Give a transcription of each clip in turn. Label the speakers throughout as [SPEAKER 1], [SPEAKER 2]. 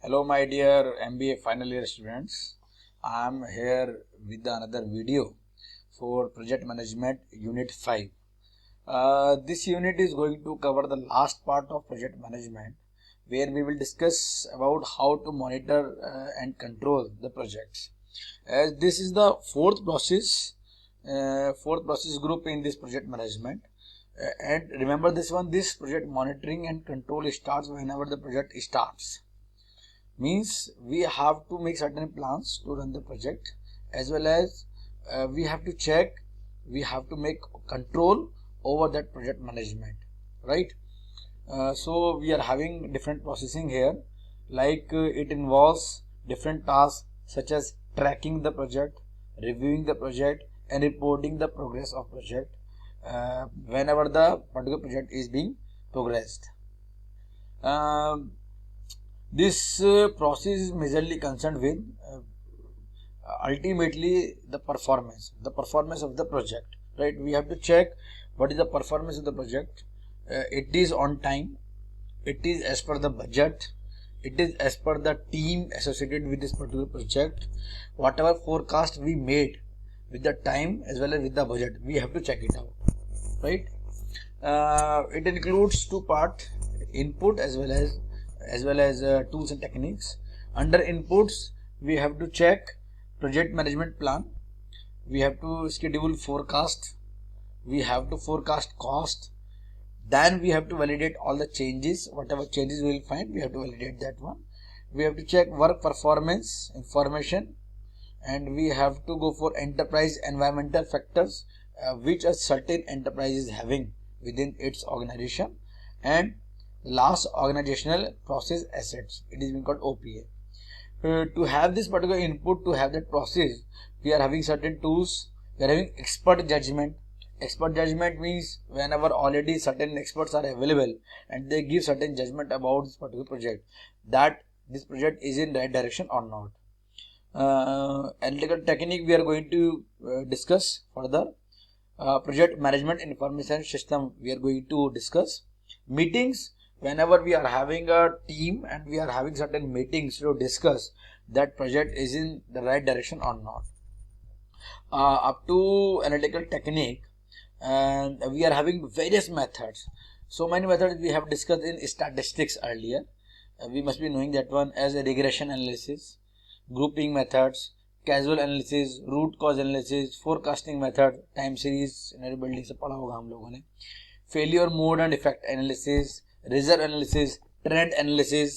[SPEAKER 1] Hello my dear MBA final year students. I am here with another video for project management unit 5. This unit is going to cover the last part of project management where we will discuss about how to monitor and control the projects. As this is the fourth process group in this project management. And remember this one, this project monitoring and control starts whenever the project starts. Means we have to make certain plans to run the project, as well as we have to check, we have to make control over that project management, right? So we are having different processing here, like it involves different tasks such as tracking the project, reviewing the project, and reporting the progress of project whenever the particular project is being progressed. This process is majorly concerned with ultimately the performance of the project, right? We have to check what is the performance of the project. It is on time, it is as per the budget, it is as per the team associated with this particular project. Whatever forecast we made with the time as well as with the budget, we have to check it out, right? It includes two parts: input as well as tools and techniques. Under inputs, we have to check project management plan, we have to schedule forecast, we have to forecast cost, then we have to validate all the changes. Whatever changes we will find, we have to validate that one. We have to check work performance information, and we have to go for enterprise environmental factors which a certain enterprise is having within its organization, and last, organizational process assets. It is being called OPA. To have this particular input, to have that process, we are having certain tools. We are having expert judgment. Expert judgment means whenever already certain experts are available and they give certain judgment about this particular project, that this project is in right direction or not. Analytical technique we are going to discuss further. Project management information system we are going to discuss. Meetings, whenever we are having a team and we are having certain meetings to discuss that project is in the right direction or not. Up to analytical technique, and we are having various methods. So many methods we have discussed in statistics earlier. We must be knowing that one as a regression analysis, grouping methods, causal analysis, root cause analysis, forecasting method, time series scenario building से पढ़ा होगा हम लोगों ने, failure mode and effect analysis, reserve analysis, trend analysis,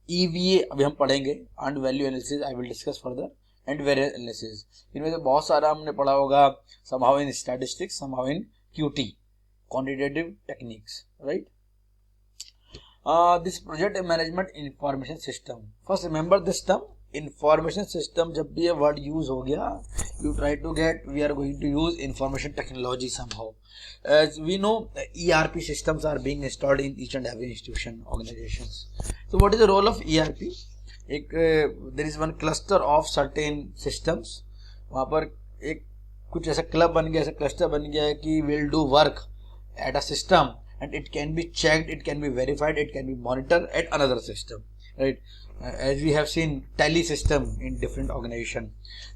[SPEAKER 1] EVA अभी हम पढ़ेंगे, and value analysis I will discuss further, and variance analysis. इनमें से बहुत सारा हमने पढ़ा होगा somehow in statistics, somehow in QT, quantitative techniques, right? This project management information system. First remember this term information system. जब भी ये वर्ड यूज हो गया, you try to get, we are going to use information technology somehow. As we know, ERP systems are being installed in each and every institution, organizations. So what is the role of ERP? There is one cluster of certain systems. वहाँ पर एक कुछ ऐसा club बन गया, ऐसा cluster बन गया है कि will do work at a system and it can be checked, it can be verified, it can be monitored at another system, right? As we have seen tally system in different organization,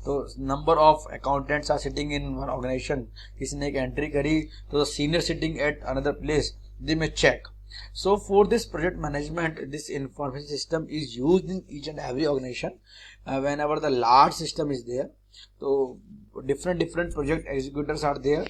[SPEAKER 1] तो number of accountants are sitting in one organization. किसी ने एक entry करी तो the senior sitting at another place, they may check. So for this project management, this information system is used in each and every organization. Whenever the large system is there, so different project executors are there.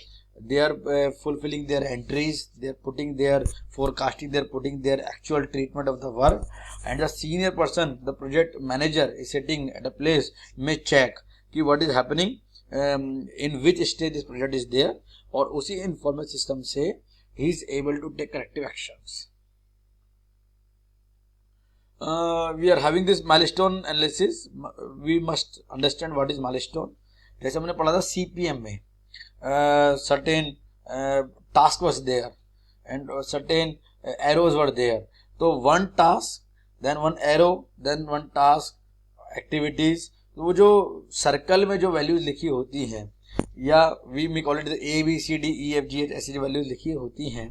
[SPEAKER 1] They are fulfilling their entries, they are putting their forecasting, they are putting their actual treatment of the work, and the senior person, the project manager, is sitting at a place, may check कि what is happening, in which stage this project is there, और उसी information system से he is able to take corrective actions. We are having this milestone analysis. We must understand what is milestone. जैसे हमने पढ़ा था CPM में, certain task was there and certain arrows were there. तो one task, then one arrow, then one task, activities. तो वो जो circle में जो वैल्यूज लिखी होती हैं, या we may call it A B C D E F G H ऐसी जो वैल्यूज लिखी होती हैं,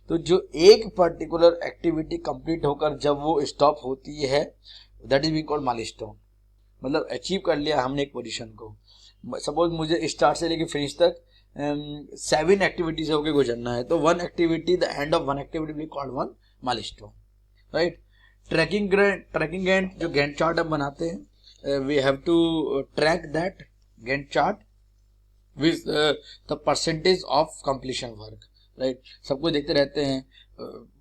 [SPEAKER 1] तो जो एक पर्टिकुलर एक्टिविटी कंप्लीट होकर जब वो स्टॉप होती है that is being called milestone. मतलब अचीव कर लिया हमने एक पोजीशन को। सपोज मुझे स्टार्ट से लेकर फिनिश तक 7 एक्टिविटीज होकर गुजरना है, तो one activity, the end of one activity will called one milestone, right. Tracking and जो गैंट चार्ट हम बनाते हैं, we have to track that Gantt chart with the percentage of completion work, right. सबको देखते रहते हैं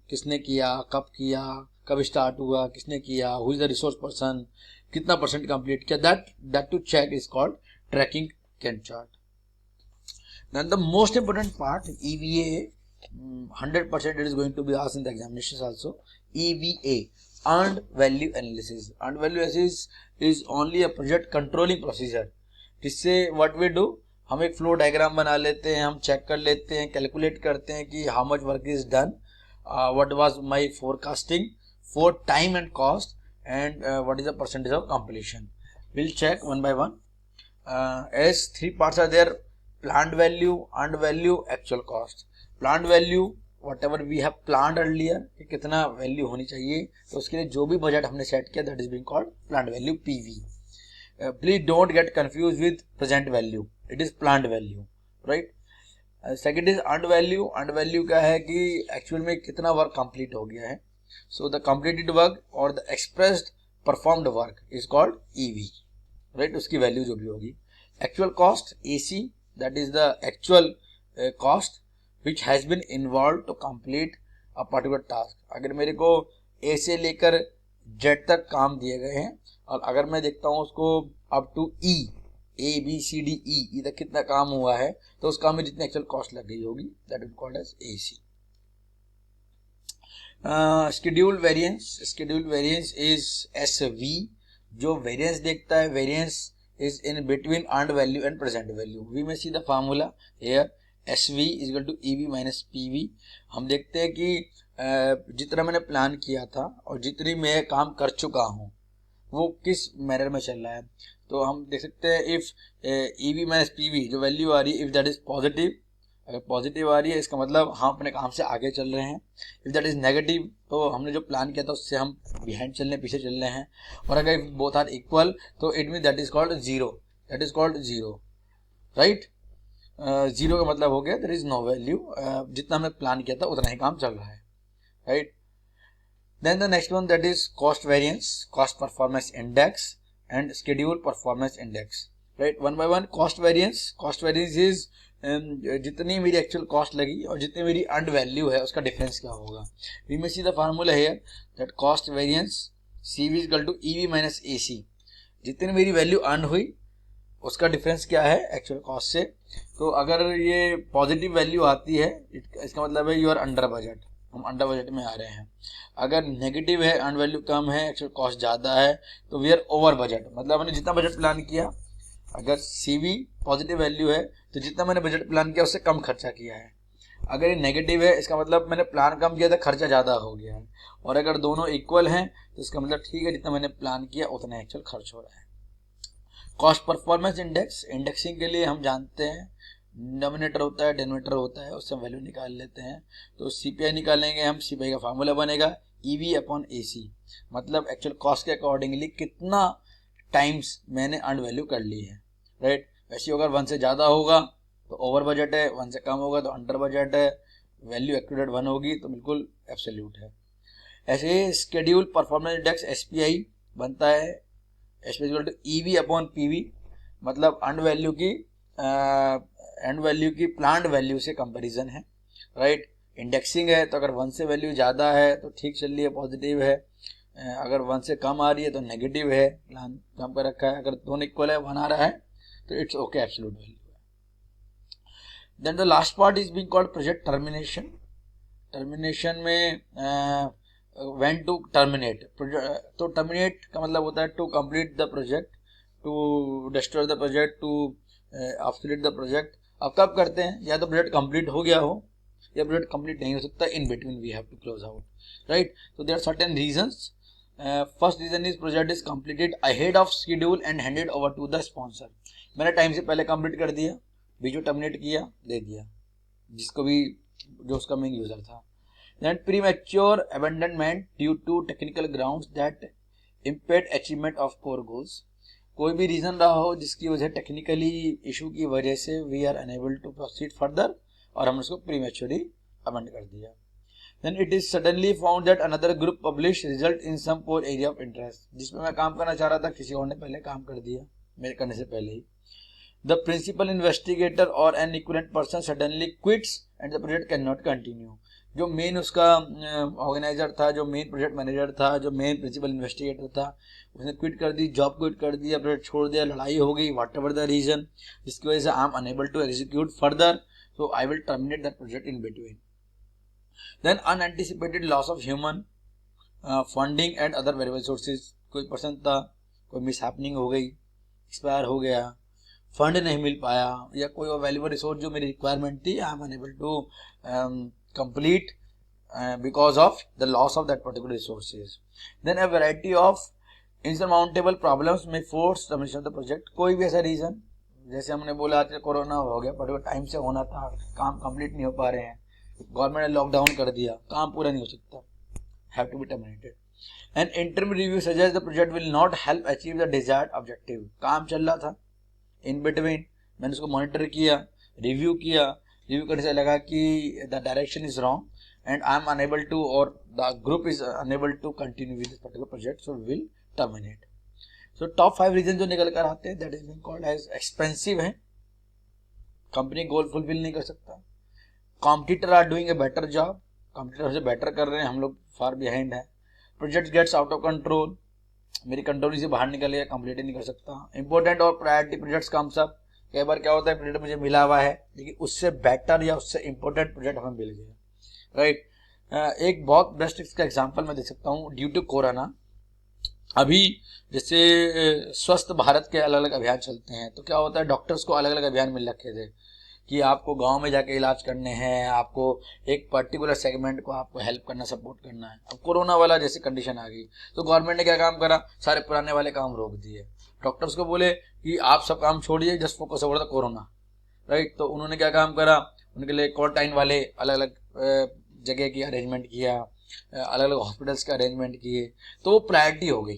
[SPEAKER 1] किसने किया, कब स्टार्ट हुआ, किसने किया, who is the resource person, कितना परसेंट कंप्लीट किया, that to check is called tracking Gantt chart. Then the most important part, EVA, 100% it is going to be asked in the examinations also. EVA, earned value analysis. Earned value analysis is only a project controlling procedure. जिससे what we do, हम एक flow diagram बना लेते हैं, हम check कर लेते हैं, कैलकुलेट करते हैं कि how much work is done, what was my forecasting for time and cost, and what is the percentage of completion. We'll check one by one. As 3 parts are there: planned value, earned value, actual cost. Planned value, whatever we have planned earlier, कि कितना value होनी चाहिए, तो उसके लिए जो भी budget हमने सेट किया that is being called planned value, PV. Please don't get confused with present value, it is planned value, right. Second is earned value. earned value क्या है कि एक्चुअल में कितना वर्क कंप्लीट हो गया है, so the completed work or the expressed performed work is called EV, right. उसकी value जो भी होगी. Actual cost, AC, that is the actual cost which has been involved to complete a particular task. अगर मेरे को A से लेकर Z तक काम दिए गए हैं और अगर मैं देखता हूँ उसको up to E, A B C D E तक कितना काम हुआ है, तो उस काम में जितनी एक्चुअल कॉस्ट लग गई होगी that is called as AC. Schedule variance is SV. जो वेरियंस देखता है, variance is in between earned value and present value. We may see the formula here. SV is equal to EV minus PV. हम देखते हैं कि जितना मैंने plan किया था और जितनी मैं काम कर चुका हूँ वो किस मैनर में चल रहा है, तो हम देख सकते हैं इफ EV माइनस PV जो वैल्यू आ रही है, इफ दैट इज पॉजिटिव, अगर पॉजिटिव आ रही है इसका मतलब हम अपने काम से आगे चल रहे हैं. इफ दैट इज नेगेटिव तो हमने जो प्लान किया था उससे हम बिहाइंड चल रहे हैं, पीछे चल रहे हैं. और अगर बोथ आर इक्वल तो it mean that is called zero, that is called zero, right. Zero का मतलब हो गया देयर इज नो वैल्यू, जितना हमने प्लान किया था उतना ही काम चल रहा है, right. Then the next one, that is cost variance, cost performance index and schedule performance index, right. One by one. Cost variance is जितनी मेरी एक्चुअल कॉस्ट लगी और जितनी मेरी अर्नड वैल्यू है उसका डिफरेंस क्या होगा. We may see the formula here that cost variance CV equal to EV minus AC. जितनी मेरी वैल्यू अर्न हुई उसका डिफरेंस क्या है एक्चुअल कॉस्ट से. तो अगर ये पॉजिटिव वैल्यू आती है इसका मतलब है यू आर अंडर बजट, हम अंडर बजट में आ रहे हैं. अगर नेगेटिव है, अर्न वैल्यू कम है, एक्चुअल कॉस्ट ज़्यादा है, तो वी आर ओवर बजट, मतलब हमने जितना बजट प्लान किया. अगर CV पॉजिटिव वैल्यू है तो जितना मैंने बजट प्लान किया उससे कम खर्चा किया है. अगर ये नेगेटिव है इसका मतलब मैंने प्लान कम किया था, खर्चा ज़्यादा हो गया है. और अगर दोनों इक्वल हैं तो इसका मतलब ठीक है जितना मैंने प्लान किया उतना एक्चुअल खर्च हो रहा है. कॉस्ट परफॉर्मेंस इंडेक्स, इंडेक्सिंग के लिए हम जानते हैं डिनोमिनेटर होता है, डिनोमिनेटर होता है, उससे हम वैल्यू निकाल लेते हैं. तो CPI निकालेंगे हम, CPI का फार्मूला बनेगा EV अपॉन AC, मतलब एक्चुअल कॉस्ट के अकॉर्डिंगली कितना टाइम्स मैंने अर्न वैल्यू कर ली है, राइट. वैसे अगर 1 से ज़्यादा होगा तो ओवर बजट है, 1 से कम होगा तो अंडर बजट है, वैल्यू एक्यूरेट 1 होगी तो बिल्कुल एब्सोल्यूट है. ऐसे ही स्केड्यूल परफॉर्मेंस इंडेक्स SPI बनता है, SPI equal to EV upon PV, मतलब अर्न वैल्यू की प्लान्ड वैल्यू से कंपैरिजन है, राइट. इंडेक्सिंग है तो अगर 1 से वैल्यू ज़्यादा है तो ठीक चल रही है, पॉजिटिव है. अगर 1 से कम आ रही है तो नेगेटिव है, प्लान कम कर रखा है. अगर दोनों इक्वल है, 1 आ रहा है तो इट्स ओके, एब्सोल्यूट वैल्यू है. Then the last part is being called project termination. Termination में व्हेन टू टर्मिनेट, तो टर्मिनेट का मतलब होता है to complete the project, to destroy the project, to obsolete the project. अब कब करते हैं, या तो प्रोजेक्ट कंप्लीट हो गया हो या प्रोजेक्ट कंप्लीट नहीं हो सकता, in between we have to close out, right. तो there are certain reasons. First reason is project is completed ahead of schedule and handed over to the sponsor. मैंने time से पहले कंप्लीट कर दिया बीच में टर्मिनेट किया, दे दिया जिसको भी, जो उसका मेन यूजर था। Then premature abandonment due to technical grounds that impede achievement of core goals, कोई भी रीजन रहा हो जिसकी वजह टेक्निकली इशू की वजह से we are unable to proceed further, और हमने उसको प्रीमैच्योरली अबैंडन कर दिया। Then it is suddenly found that another group published result in some core area of interest, जिसमें मैं काम करना चाह रहा था किसी और ने पहले काम कर दिया मेरे करने से पहले ही। The principal investigator or an equivalent person suddenly quits and the project cannot continue, जो मेन उसका ऑर्गेनाइजर था, जो मेन प्रोजेक्ट मैनेजर था, जो मेन प्रिंसिपल इन्वेस्टिगेटर था, उसने क्विट कर दी, जॉब क्विट कर दिया, प्रोजेक्ट छोड़ दिया, लड़ाई हो गई, वॉट एवर द रीजन, जिसकी वजह से I am unable to execute further, so I will terminate that project in between. Then unanticipated loss of human funding and other variable sources, कोई पर्सन था, कोई मिस हैपनिंग हो गई, expire हो गया, फंड नहीं मिल पाया, या कोई अवेलेबल रिसोर्स जो मेरी रिक्वायरमेंट थी I am unable to complete because of the loss of that particular resources. Then a variety of insurmountable problems may force termination of the project, कोई भी ऐसा रीजन, जैसे हमने बोला कोरोना हो गया, बट टाइम से होना था, काम कंप्लीट नहीं हो पा रहे हैं, गवर्नमेंट ने लॉकडाउन कर दिया, काम पूरा नहीं हो सकता, have to be terminated. And interim review suggest the project will not help achieve the desired objective, काम चल रहा था, इन बिटवीन मैंने उसको मॉनिटर किया, रिव्यू किया, रिव्यू करने से लगा कि the direction is wrong and I am unable to, or the group is unable to continue with this particular project, so we will terminate. So top 5 reasons जो निकल कर आते हैं, that is being called as expensive है, company goal fulfil नहीं कर सकता, competitor are doing a better job, competitor से बेटर कर रहे हैं, हम लोग फार बिहाइंड है, project gets out of control, मेरी कंट्रोल से बाहर निकल गया, कंप्लीट ही नहीं कर सकता, इंपॉर्टेंट और प्रायोरिटी प्रोजेक्ट्स कम्स अप, कई बार क्या होता है प्रोजेक्ट मुझे मिला हुआ है लेकिन उससे बेटर या उससे इंपॉर्टेंट प्रोजेक्ट हमें मिल गया, राइट। एक बहुत बेस्ट इसका एग्जांपल मैं दे सकता हूँ, ड्यू टू कोरोना, अभी जैसे स्वस्थ भारत के अलग अलग अभियान चलते हैं, तो क्या होता है डॉक्टर्स को अलग अलग अभियान मिल रखे थे कि आपको गांव में जाके इलाज करने हैं, आपको एक पर्टिकुलर सेगमेंट को आपको हेल्प करना, सपोर्ट करना है। अब कोरोना वाला जैसी कंडीशन आ गई तो गवर्नमेंट ने क्या काम करा, सारे पुराने वाले काम रोक दिए, डॉक्टर्स को बोले कि आप सब काम छोड़िए, just focus over the corona, right. तो उन्होंने क्या काम करा, उनके लिए क्वारंटाइन वाले अलग अलग जगह की अरेंजमेंट किया, अलग अलग हॉस्पिटल्स के अरेंजमेंट किए, तो वो प्रायोरिटी हो गई।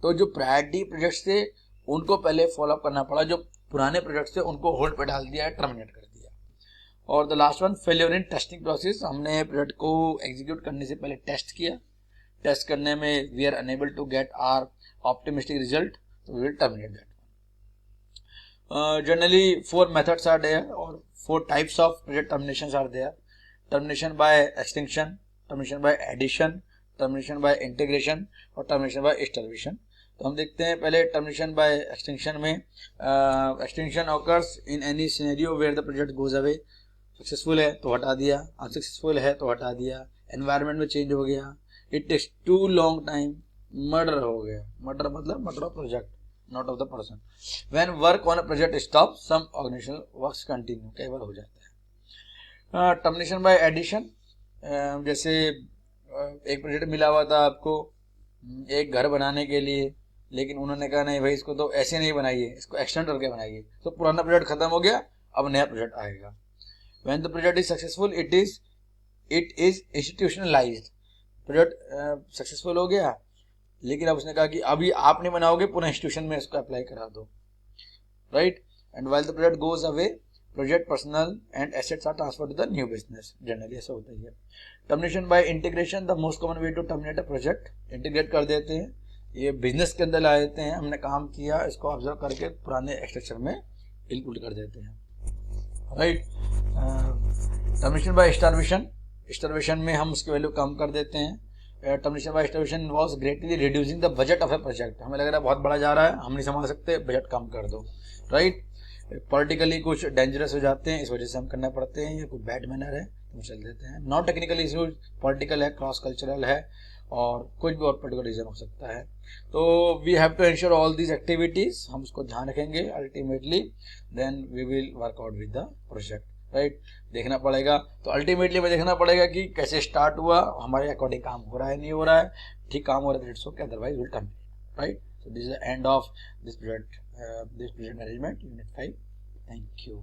[SPEAKER 1] तो जो प्रायोरिटी प्रोजेक्ट्स थे उनको पहले फॉलोअप करना पड़ा, जो पुराने प्रोजेक्ट्स थे उनको होल्ड पे डाल दिया, टर्मिनेट कर दिया। और the last one, failure in testing process, हमने प्रोजेक्ट को एग्जीक्यूट करने से पहले टेस्ट किया, टेस्ट करने में we are unable to get are optimistic result, तो we will terminate that. Generally 4 methods are there or 4 types of project terminations are there. Termination by extinction, termination by addition, termination by integration और termination by starvation। तो हम देखते हैं पहले termination by extinction में extinction occurs in any scenario where the project goes away, successful है तो हटा दिया, अनसक्सेसफुल है तो हटा दिया, एनवायरनमेंट में चेंज हो गया, it takes too long time, murder हो गया, मर्डर मतलब murder of project not of the person, when work on a project stops some organizational works continue, कई बार हो जाता है। टर्मिनेशन बाय एडिशन, जैसे एक प्रोजेक्ट मिला हुआ था आपको एक घर बनाने के लिए, लेकिन उन्होंने कहा नहीं भाई इसको तो ऐसे नहीं बनाइए, इसको एक्सटेंड करके बनाइए, तो पुराना प्रोजेक्ट खत्म हो गया, अब नया प्रोजेक्ट आएगा। when the project is successful it is institutionalized, project successful हो गया लेकिन अब उसने कहा कि अभी आप नहीं बनाओगे, पूरा इंस्टीट्यूशन में इसको अप्लाई करा दो, right. And while the project goes away project personnel and assets are transferred to the new business, generally ऐसा होता ही है। Termination by integration, the most common way to terminate a project, integrate कर देते हैं, ये बिजनेस के अंदर ला देते हैं, हमने काम किया इसको ऑब्जर्व करके पुराने स्ट्रक्चर में इंक्लूड कर देते हैं, right. Termination by starvation, starvation में हम उसकी वैल्यू कम कर देते हैं। Termination by starvation involves greatly reducing the budget of a project, हमें लग रहा है बहुत बड़ा जा रहा है, हम नहीं संभाल सकते, बजट कम कर दो, राइट। पॉलिटिकली कुछ डेंजरस हो जाते हैं, इस वजह से हम करना पड़ते हैं, या कुछ बैड मैनर है तो चल देते हैं। नॉन टेक्निकल इश्यूज, पॉलिटिकल है, क्रॉस कल्चरल है, और कुछ भी और पर्टिकुलर रीजन हो सकता है। तो we have to ensure all these activities, हम उसको ध्यान रखेंगे, ultimately then we will work out with the project, right. देखना पड़ेगा, तो अल्टीमेटली में देखना पड़ेगा कि कैसे स्टार्ट हुआ, हमारे अकॉर्डिंग काम हो रहा है नहीं हो रहा है, ठीक काम हो रहा है it's okay, otherwise will terminate, right. So this is the end of this project management unit 5। Thank you.